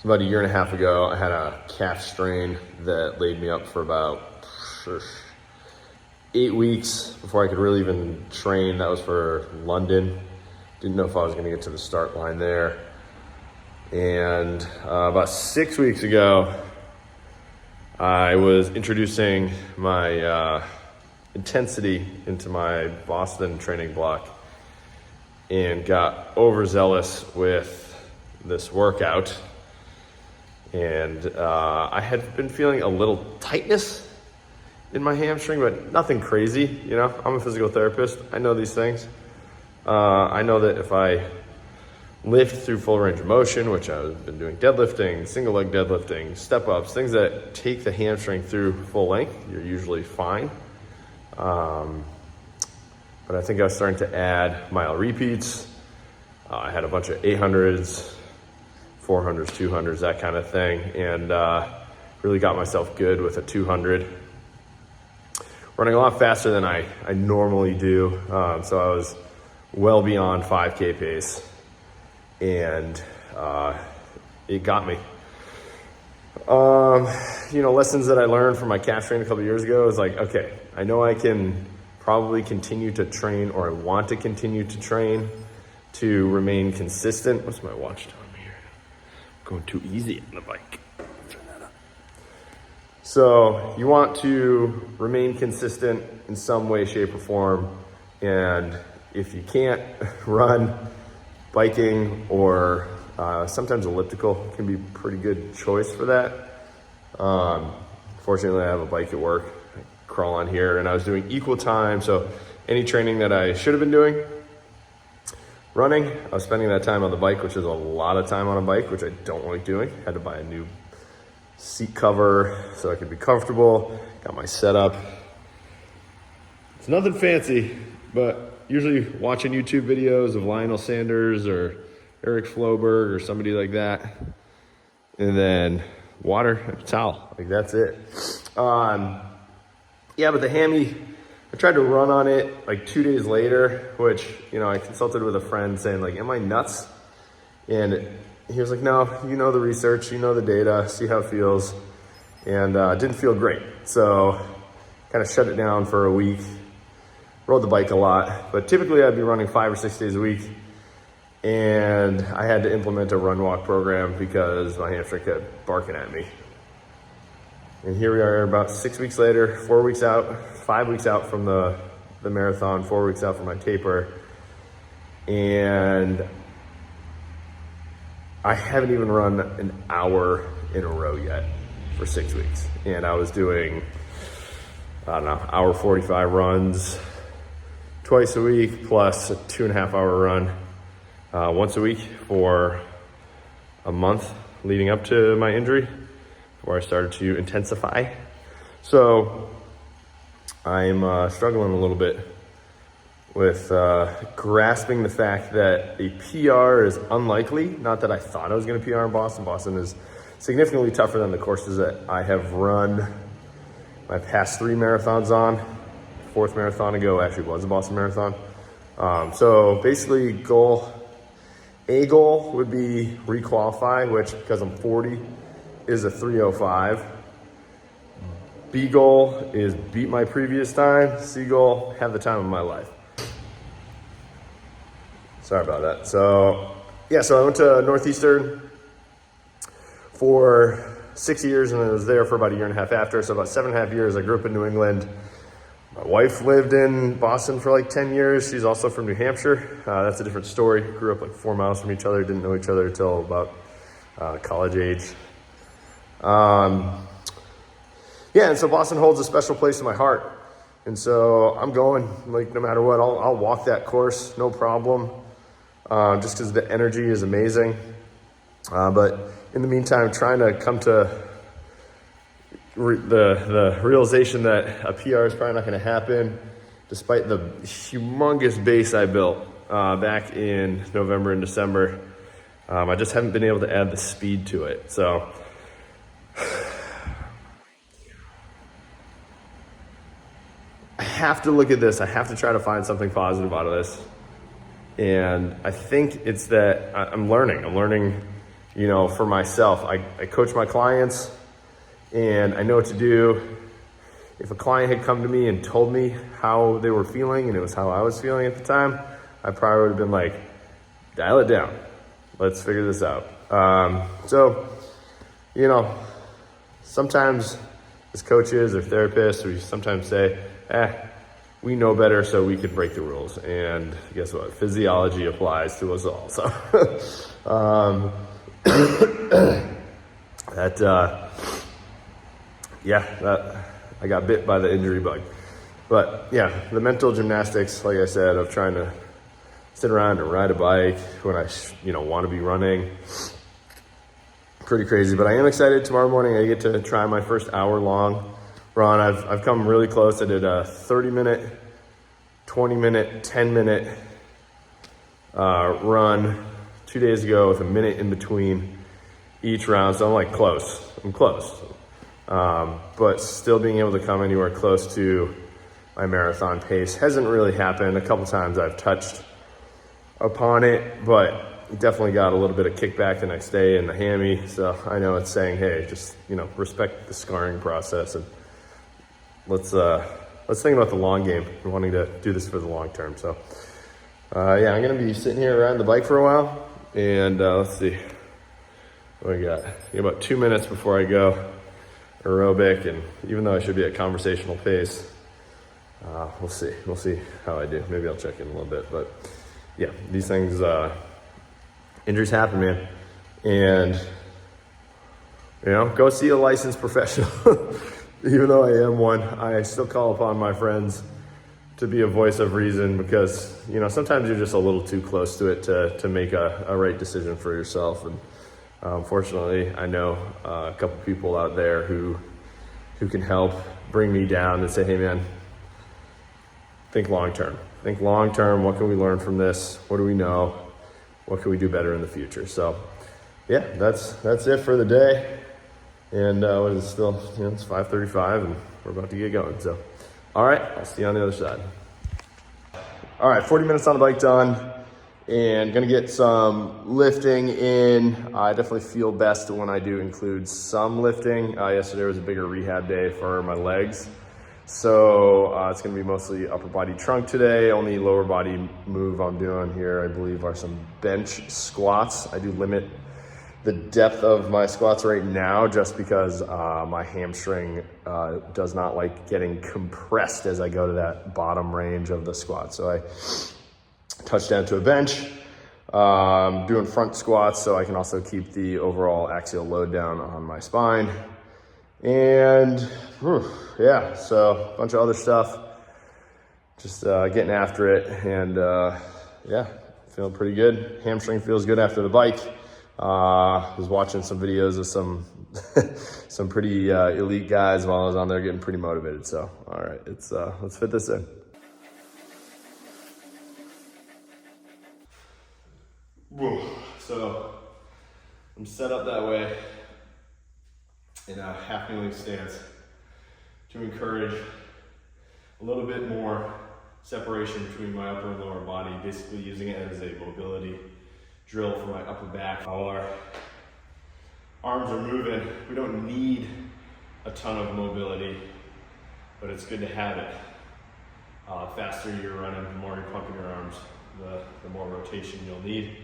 about a year and a half ago, I had a calf strain that laid me up for about 8 weeks before I could really even train. That was for London. Didn't know if I was gonna get to the start line there. And about 6 weeks ago, I was introducing my intensity into my Boston training block and got overzealous with this workout. And I had been feeling a little tightness in my hamstring, but nothing crazy. You know, I'm a physical therapist. I know these things. I know that if I lift through full range of motion, which I've been doing deadlifting, single leg deadlifting, step ups, things that take the hamstring through full length, you're usually fine. But I think I was starting to add mile repeats. I had a bunch of 800s, 400s, 200s, that kind of thing, and really got myself good with a 200. Running a lot faster than I normally do, so I was well beyond 5K pace, and it got me. You know, lessons that I learned from my calf strain a couple years ago is like, okay, I know I can probably continue to train, or I want to continue to train to remain consistent. What's my watch telling me here? I'm going too easy on the bike. Turn that up. So you want to remain consistent in some way, shape, or form. And if you can't run, biking or sometimes elliptical can be a pretty good choice for that. Fortunately, I have a bike at work. I crawl on here, and I was doing equal time. So any training that I should have been doing, running, I was spending that time on the bike, which is a lot of time on a bike, which I don't like doing. Had to buy a new seat cover so I could be comfortable. Got my setup. It's nothing fancy, but usually watching YouTube videos of Lionel Sanders or Eric Floberg or somebody like that. And then water and a towel, like that's it. Yeah, but the hammy, I tried to run on it like 2 days later, which, you know, I consulted with a friend saying like, am I nuts? And he was like, no, you know the research, you know the data, see how it feels. And it didn't feel great. So kind of shut it down for a week, rode the bike a lot, but typically I'd be running 5 or 6 days a week. And I had to implement a run walk program because my hamstring kept barking at me. And here we are about 6 weeks later, 4 weeks out, 5 weeks out from the marathon, 4 weeks out from my taper. And I haven't even run an hour in a row yet for 6 weeks. And I was doing, I don't know, hour 45 runs twice a week, plus a 2.5 hour run once a week for a month leading up to my injury, before I started to intensify. So I'm struggling a little bit with grasping the fact that a PR is unlikely. Not that I thought I was going to PR in Boston. Boston is significantly tougher than the courses that I have run my past 3 marathons on. 4th marathon ago actually was a Boston Marathon. So basically A goal would be requalify, which because I'm 40 is a 3:05. B goal is beat my previous time. C goal, have the time of my life. Sorry about that. So yeah, so I went to Northeastern for 6 years and I was there for about a year and a half after. So about 7.5 years. I grew up in New England. My wife lived in Boston for like 10 years. She's also from New Hampshire. That's a different story. Grew up like 4 miles from each other. Didn't know each other until about college age. Yeah, and so Boston holds a special place in my heart. And so I'm going, like, no matter what, I'll walk that course, no problem, just because the energy is amazing. But in the meantime, trying to come to the realization that a PR is probably not going to happen, despite the humongous base I built back in November and December. I just haven't been able to add the speed to it. So I have to look at this. I have to try to find something positive out of this. And I think it's that I'm learning you know, for myself, I coach my clients and I know what to do. If a client had come to me and told me how they were feeling and it was how I was feeling at the time, I probably would have been like, dial it down. Let's figure this out. So, you know, sometimes as coaches or therapists, we sometimes say, we know better, so we can break the rules. And guess what? Physiology applies to us all. So I got bit by the injury bug. But yeah, the mental gymnastics, like I said, of trying to sit around and ride a bike when I, want to be running. Pretty crazy, but I am excited. Tomorrow morning I get to try my first hour-long run. I've come really close. I did a 30-minute, 20-minute, 10-minute run 2 days ago with a minute in between each round. So I'm like close. I'm close. But still being able to come anywhere close to my marathon pace hasn't really happened. A couple times I've touched upon it, but definitely got a little bit of kickback the next day in the hammy. So I know it's saying, hey, just, respect the scarring process, and let's think about the long game. We're wanting to do this for the long term. So I'm going to be sitting here riding the bike for a while, and let's see what we got. About 2 minutes before I go aerobic, and even though I should be at conversational pace, we'll see how I do. Maybe I'll check in a little bit, but yeah, these things, injuries happen, man. And, go see a licensed professional. Even though I am one, I still call upon my friends to be a voice of reason, because, sometimes you're just a little too close to it to make a right decision for yourself. And fortunately, I know a couple people out there who can help bring me down and say, hey man, think long-term. Think long-term. What can we learn from this? What do we know? What can we do better in the future? So yeah, that's it for the day. And what is it still? It's 5:35 and we're about to get going. So, all right, I'll see you on the other side. All right, 40 minutes on the bike done, and gonna get some lifting in. I definitely feel best when I do include some lifting. Yesterday was a bigger rehab day for my legs. So it's gonna be mostly upper body trunk today. Only lower body move I'm doing here, I believe, are some bench squats. I do limit the depth of my squats right now just because my hamstring does not like getting compressed as I go to that bottom range of the squat. So I touch down to a bench, doing front squats so I can also keep the overall axial load down on my spine. And so a bunch of other stuff, just getting after it, and feeling pretty good. Hamstring feels good after the bike. Was watching some videos of some pretty elite guys while I was on there getting pretty motivated. So all right, let's fit this in. So I'm set up that way in a half kneeling stance to encourage a little bit more separation between my upper and lower body, basically using it as a mobility drill for my upper back. While our arms are moving, we don't need a ton of mobility, but it's good to have it. The faster you're running, the more you're pumping your arms, the more rotation you'll need.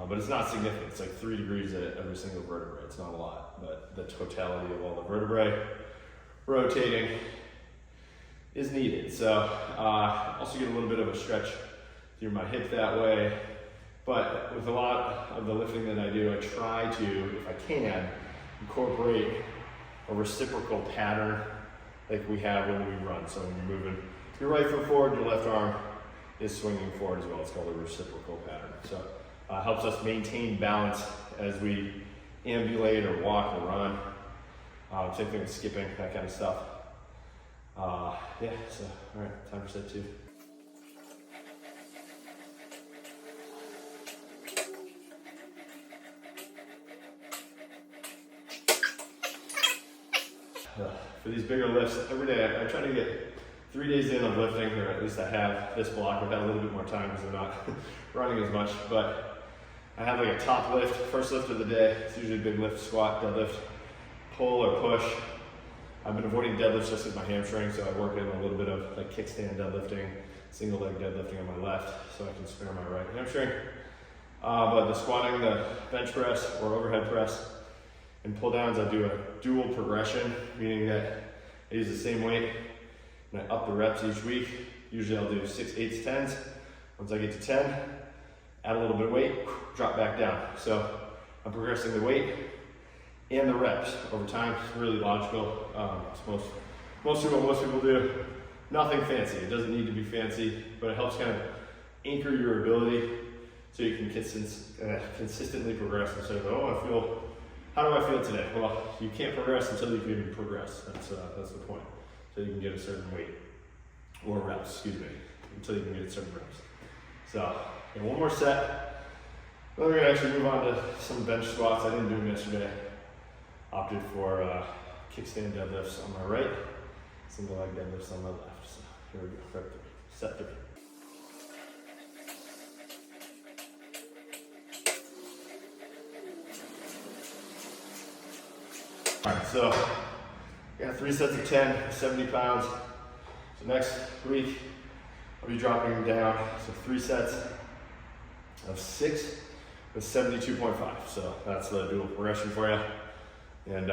But it's not significant. It's like 3 degrees at every single vertebrae. It's not a lot, but the totality of all the vertebrae rotating is needed. So also get a little bit of a stretch through my hip that way. But with a lot of the lifting that I do, I try to, if I can, incorporate a reciprocal pattern like we have when we run. So when you're moving your right foot forward, your left arm is swinging forward as well. It's called a reciprocal pattern. So helps us maintain balance as we ambulate or walk or run. Same thing with skipping, that kind of stuff. So all right, time for set 2. For these bigger lifts, every day I try to get 3 days in of lifting, or at least I have this block. I've had a little bit more time because I'm not running as much, but I have like a top lift, first lift of the day. It's usually a big lift, squat, deadlift, pull or push. I've been avoiding deadlifts just with my hamstring, so I work in a little bit of like kickstand deadlifting, single leg deadlifting on my left, so I can spare my right hamstring. But the squatting, the bench press or overhead press, and pull downs, I do a dual progression, meaning that I use the same weight and I up the reps each week. Usually I'll do 6, 8s, 10s. Once I get to 10, add a little bit of weight, drop back down. So I'm progressing the weight and the reps over time. It's really logical. It's mostly what most people do. Nothing fancy. It doesn't need to be fancy, but it helps kind of anchor your ability so you can consistently progress instead of, oh, how do I feel today? Well, you can't progress until you can progress. That's the point. So you can get a certain weight or reps, excuse me, until you can get certain reps. So, one more set. Then we're gonna actually move on to some bench squats. I didn't do them yesterday. Opted for kickstand deadlifts on my right, single leg deadlifts on my left. So here we go, set 3. All right, so got 3 sets of 10, 70 pounds. So next week, I'll be dropping down, so 3 sets of 6 with 72.5. So that's the dual progression for you. And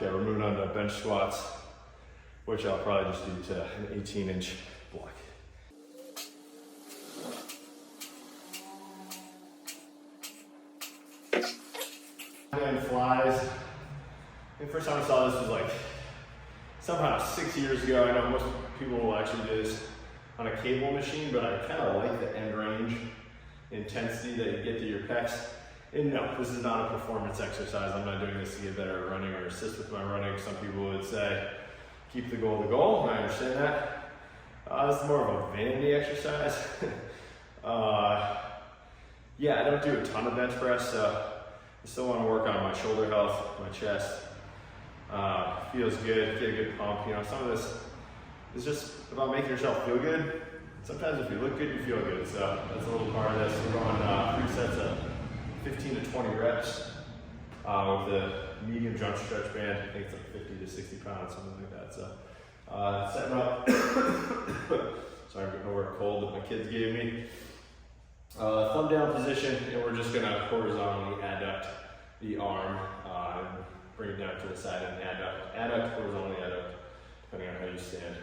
we're moving on to bench squats, which I'll probably just do to an 18-inch block. And flies. The first time I saw this was like somehow 6 years ago. I know most people will actually do this on a cable machine, but I kind of like the end range intensity that you get to your pecs. And no, this is not a performance exercise. I'm not doing this to get better at running or assist with my running. Some people would say, keep the goal the goal, and I understand that. This is more of a vanity exercise. Yeah, I don't do a ton of bench press, so I still want to work on my shoulder health, my chest. Feels good, get a good pump. You know, some of this is just about making yourself feel good. Sometimes if you look good, you feel good. So that's a little part of this. We're going 3 sets of 15 to 20 reps with a medium jump stretch band. I think it's like 50 to 60 pounds, something like that. So setting up. Sorry, I'm getting over a cold that my kids gave me. Thumb down position, and we're just gonna horizontally adduct the arm, bring it down to the side and adduct, horizontally adduct, depending on how you stand.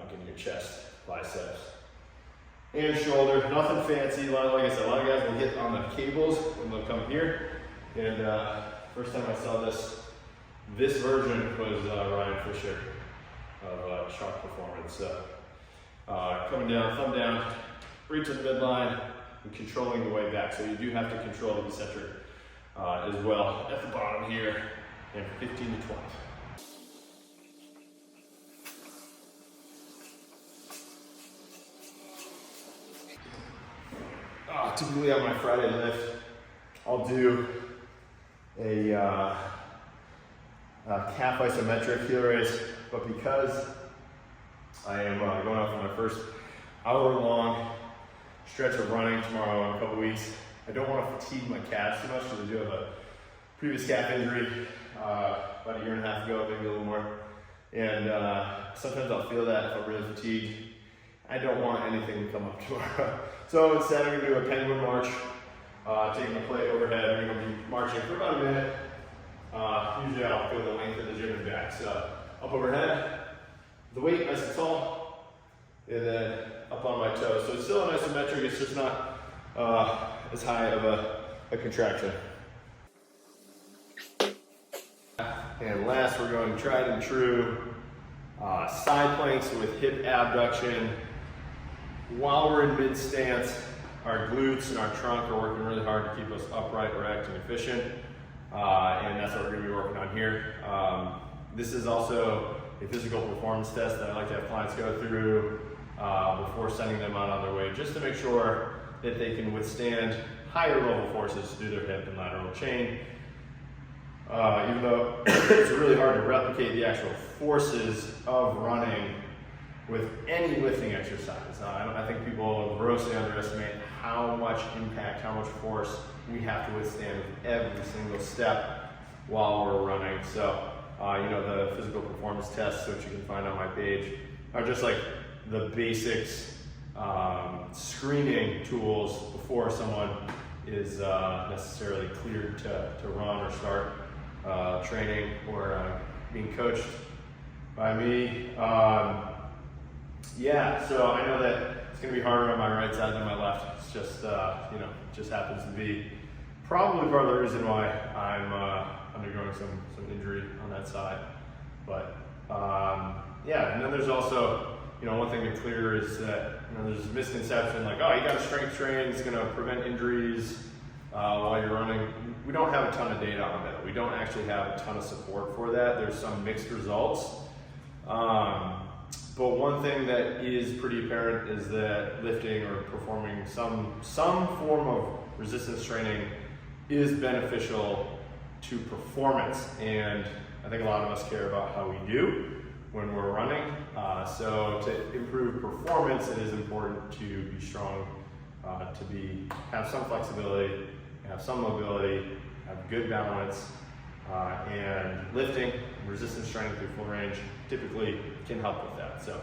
Getting your chest, biceps, and shoulder. Nothing fancy. Like I said, a lot of guys will hit on the cables and they'll come here. And first time I saw this version was Ryan Fisher of Shark Performance. So coming down, thumb down, reach to the midline, and controlling the way back. So you do have to control the eccentric as well at the bottom here, and 15 to 20. Typically on my Friday lift, I'll do a calf isometric heel raise, but because I am going off on my first hour-long stretch of running tomorrow in a couple weeks, I don't want to fatigue my calves too much because I do have a previous calf injury about a year and a half ago, maybe a little more. And sometimes I'll feel that if I'm really fatigued. I don't want anything to come up tomorrow. So instead I'm going to do a penguin march, taking the plate overhead. I'm going to be marching for about a minute. Usually I'll go the length of the gym and back. So up overhead, the weight nice and tall, and then up on my toes. So it's still an isometric, it's just not as high of a contraction. And last, we're going tried and true side planks with hip abduction. While we're in mid stance, our glutes and our trunk are working really hard to keep us upright, erect, and efficient. And that's what we're going to be working on here. This is also a physical performance test that I like to have clients go through before sending them out on their way, just to make sure that they can withstand higher level forces to do their hip and lateral chain. Even though it's really hard to replicate the actual forces of running with any lifting exercise. I think people grossly underestimate how much impact, how much force we have to withstand with every single step while we're running. So, the physical performance tests, which you can find on my page, are just like the basics, screening tools before someone is necessarily cleared to run or start training or being coached by me. So I know that it's going to be harder on my right side than my left. It's just, it just happens to be probably part of the reason why I'm undergoing some injury on that side. But and then there's also, one thing to clear is that there's a misconception like, oh, you got to strength train, it's going to prevent injuries while you're running. We don't have a ton of data on that. We don't actually have a ton of support for that. There's some mixed results. But one thing that is pretty apparent is that lifting or performing some form of resistance training is beneficial to performance. And I think a lot of us care about how we do when we're running. So to improve performance, it is important to be strong, have some flexibility, have some mobility, have good balance, and lifting, resistance training through full range typically can help with that. So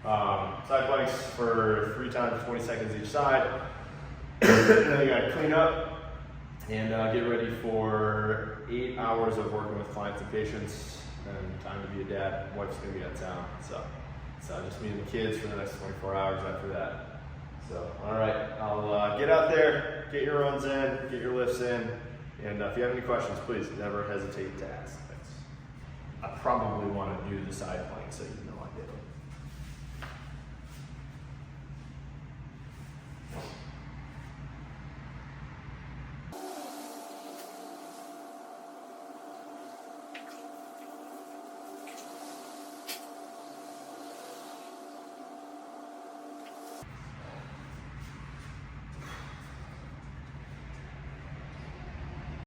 side planks for 3 times 20 seconds each side. And then you gotta clean up and get ready for 8 hours of working with clients and patients, and time to be a dad. Wife's gonna be out of town, so it's just me and the kids for the next 24 hours after that. So, all right, I'll get out there, get your runs in, get your lifts in, and if you have any questions, please never hesitate to ask. I probably want to do the side planks, so you know I did them.